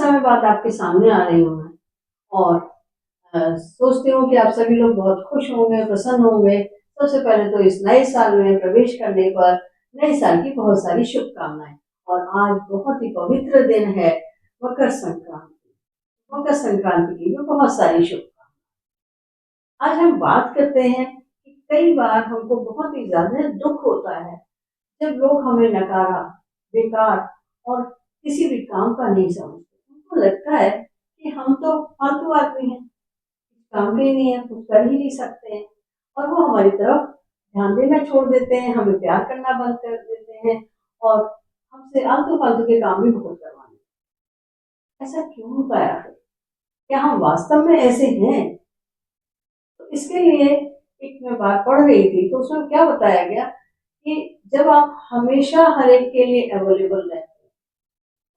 समय बाद आपके सामने आ रही हूँ मैं और सोचती हूँ कि आप सभी लोग बहुत खुश होंगे, प्रसन्न होंगे। सबसे पहले तो इस नए साल में प्रवेश करने पर नए साल की बहुत सारी शुभकामनाएँ। और आज बहुत ही पवित्र दिन है, मकर संक्रांति। मकर संक्रांति की भी बहुत सारी शुभकामनाएँ। आज हम बात करते हैं कि कई बार हमको बहुत ही ज़्यादा दुःख होता है, जब लोग हमें नकारा, बेकार और किसी भी काम का नहीं समझते। उनको लगता है कि हम तो फालतू आदमी हैं, काम के ही नहीं है, कुछ कर ही नहीं सकते हैं और वो हमारी तरफ ध्यान देना छोड़ देते हैं, हमें प्यार करना बंद कर देते हैं और हमसे आलतू-फालतू के काम भी बहुत करवाने लगते हैं। ऐसा क्यों होता है आखिर? क्या हम वास्तव में ऐसे हैं? तो इसके लिए एक मैं बात पढ़ रही थी, तो उसमें क्या बताया गया कि जब आप हमेशा हर एक के लिए अवेलेबल रहते हैं,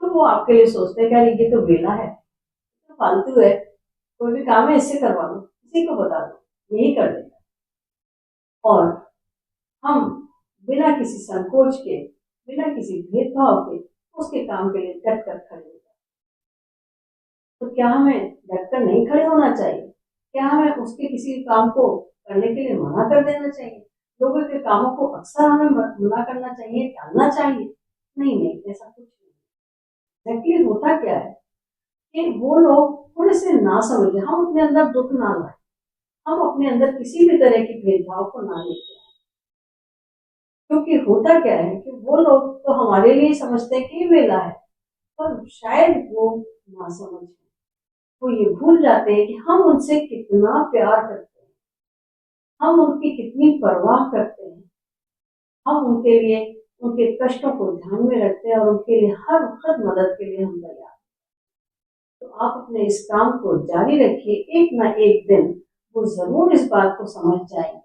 तो वो आपके लिए सोचते हैं कि अरे ये तो वेला है, तो फालतू है, कोई भी काम है इससे करवा लो, किसी को बता दो, यही कर देगा। और हम बिना किसी संकोच के, बिना किसी भेदभाव के उसके काम के लिए डट कर खड़े हो जाते हैं। तो क्या हमें डट कर नहीं खड़े होना चाहिए? क्या हमें उसके किसी काम को करने के लिए मना कर देना चाहिए? लोगों के कामों को अक्सर हमें मना करना चाहिए, टालना चाहिए? नहीं, नहीं, ऐसा कुछ नहीं। एक्चुअली होता क्या है कि वो लोग थोड़े से ना समझे, हम अपने अंदर दुःख ना लाएँ, हम अपने अंदर किसी भी तरह के भेदभाव को ना लेके आएँ। क्योंकि होता क्या है कि वो लोग तो हमारे लिए समझते हैं कि ये वेला है, पर शायद वो नासमझ हैं। वो ये भूल जाते हैं कि हम उनसे कितना प्यार करते हैं, हम उनकी कितनी परवाह करते हैं, हम उनके लिए उनके कष्टों को ध्यान में रखते हैं और उनके लिए हर वक़्त मदद के लिए हम तैयार हैं। तो आप अपने इस काम को जारी रखिए, एक ना एक दिन वो ज़रूर इस बात को समझ जाएँगे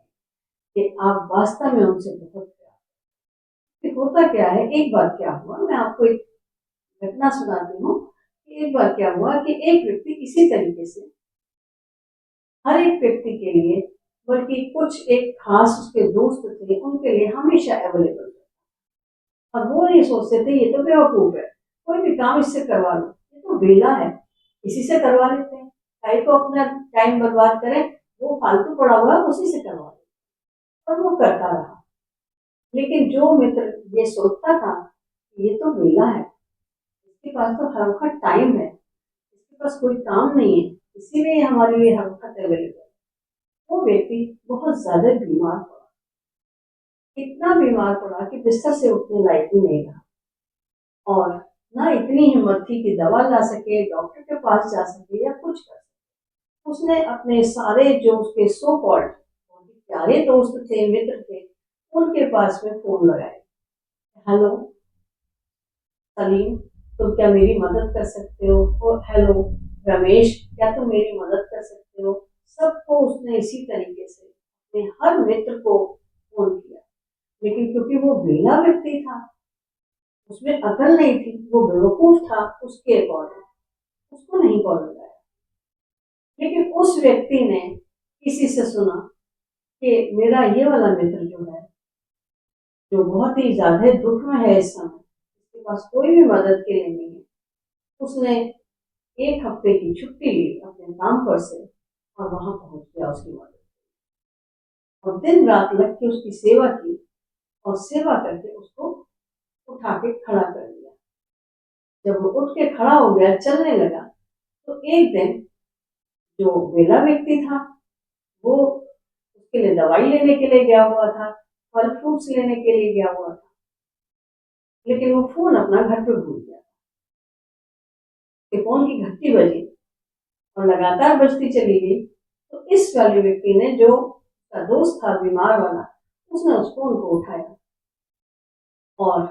कि आप वास्तव में उनसे बहुत प्यार करते हैं। होता क्या है, एक बार क्या हुआ, मैं आपको एक घटना सुनाती हूँ कि एक बार क्या हुआ कि एक व्यक्ति इसी तरीके से हर एक व्यक्ति के लिए, बल्कि कुछ एक खास उसके दोस्त थे, उनके लिए हमेशा अवेलेबल था। और वो ये सोचते थे ये तो बेवकूफ़ है, कोई भी काम इससे करवा लो, ये तो वेला है, इसी से करवा लेते हैं, काहे को अपना टाइम बर्बाद करें, वो फालतू पड़ा हुआ है उसी से करवा लें। और वो करता रहा। लेकिन जो मित्र ये सोचता था, ये तो वेला है, इसके पास तो हर वक़्त टाइम है, इसके पास कोई काम नहीं है, इसीलिए हमारे लिए हर वक़्त अवेलेबल है। वो व्यक्ति बहुत ज़्यादा बीमार पड़ा, इतना बीमार पड़ा कि बिस्तर से उठने लायक भी नहीं रहा और ना इतनी हिम्मत थी कि दवा ला सके, डॉक्टर के पास जा सके या कुछ कर सके। उसने अपने सारे जो उसके सो कॉल्ड प्यारे दोस्त थे, मित्र थे, उनके पास में फ़ोन लगाए। हेलो सलीम, तुम क्या मेरी मदद कर सकते हो? हेलो रमेश, क्या तुम मेरी मदद कर सकते हो? सबको उसने इसी तरीके से अपने हर मित्र को फ़ोन किया। लेकिन क्योंकि वो वेला व्यक्ति था, उसमें अकल नहीं थी, वो बेवकूफ़ था उसके अकॉर्डिंग, उसको नहीं कॉल लगाया। लेकिन उस व्यक्ति ने किसी से सुना कि मेरा ये वाला मित्र जो है, जो बहुत ही ज़्यादा दुःख में है इस समय, उसके पास कोई भी मदद के लिए नहीं है। उसने 1 हफ्ते की छुट्टी ली अपने काम पर से और वहाँ पहुँच गया उसकी मदद और दिन-रात लग के उसकी सेवा की और सेवा करके उसको उठा के खड़ा कर दिया। जब वो उठ के खड़ा हो गया, चलने लगा, तो एक दिन जो वेला व्यक्ति था, वो उसके लिए दवाई लेने के लिए गया हुआ था, फल-फ्रूट्स लेने के लिए गया हुआ था, लेकिन वो फ़ोन अपना घर पे भूल गया। कि फ़ोन की घंटी बजी और लगातार बजती चली गई, तो इस वाले व्यक्ति ने जो उसका दोस्त था बीमार वाला, उसने उस फ़ोन को उठाया और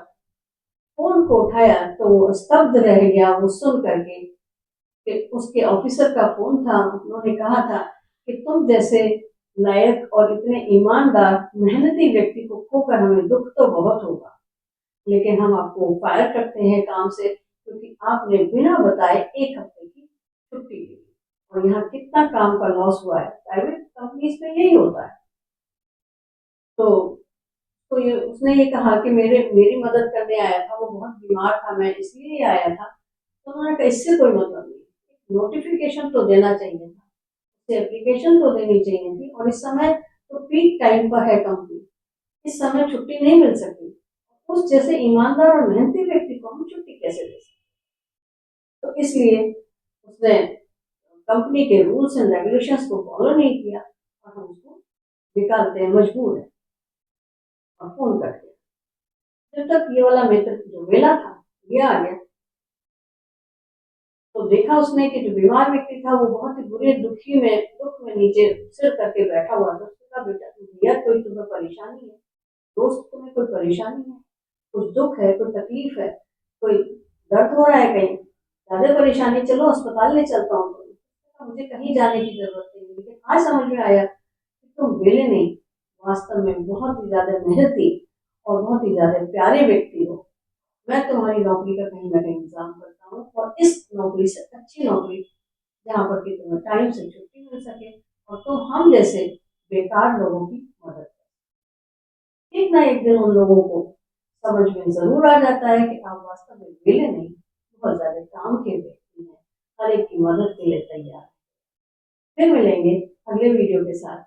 फ़ोन को उठाया तो वो स्तब्ध रह गया वो सुन कर के कि उसके ऑफ़िसर का फ़ोन था, उन्होंने कहा था कि तुम जैसे लायक और इतने ईमानदार, मेहनती व्यक्ति को खोकर हमें दुःख तो बहुत होगा, लेकिन हम आपको फायर करते हैं काम से क्योंकि आपने बिना बताए 1 हफ्ते की छुट्टी ली और यहाँ कितना काम का लॉस हुआ है। प्राइवेट कंपनीज़ में यही होता है। तो ये उसने ये कहा कि मेरी मदद करने आया था, वो बहुत बीमार था, मैं इसलिए आया था। तो उन्होंने कहा इससे कोई मतलब नहीं, नोटिफिकेशन तो देना चाहिए था, उससे एप्लीकेशन तो देनी चाहिए थी, और इस समय तो पीक टाइम पर है कंपनी, इस समय छुट्टी नहीं मिल सकती, उस जैसे ईमानदार और मेहनती व्यक्ति को हम छुट्टी कैसे दे सकते। तो इसलिए उसने कंपनी के रूल्स एंड रेगुलेशंस को फॉलो नहीं किया और हम उसको निकालते हैं, मजबूर है, और फोन कर दिया। जब तक ये वाला मित्र जो वेला था ये आ गया, तो देखा उसने कि जो बीमार व्यक्ति था वो बहुत ही बुरे दुख में नीचे सिर करके बैठा हुआ था। उसने कहा बेटा भैया कोई तुम्हें परेशानी है, दोस्त तुम्हें कोई परेशानी है, कुछ दुख है, कोई तकलीफ है, कोई दर्द हो रहा है, कहीं ज्यादा परेशानी, चलो अस्पताल ले चलता हूँ तुम्हें। मुझे कहीं जाने की जरूरत नहीं, लेकिन आज समझ में आया कि तुम वेले नहीं, वास्तव में बहुत ही ज्यादा मेहनती और बहुत ही ज्यादा प्यारे व्यक्ति हो। मैं तुम्हारी नौकरी का कहीं ना कहीं इंतजाम करता हूँ, और इस नौकरी से अच्छी नौकरी जहाँ पर कि तुम्हें टाइम से छुट्टी मिल सके और तुम हम जैसे बेकार लोगों की मदद करो। एक ना एक दिन उन लोगों को समझ में जरूर आ जाता है कि आप वास्तव में वेले नहीं, बहुत ज्यादा काम के व्यक्ति हैं, हर एक की मदद के लिए तैयार। फिर मिलेंगे अगले वीडियो के साथ।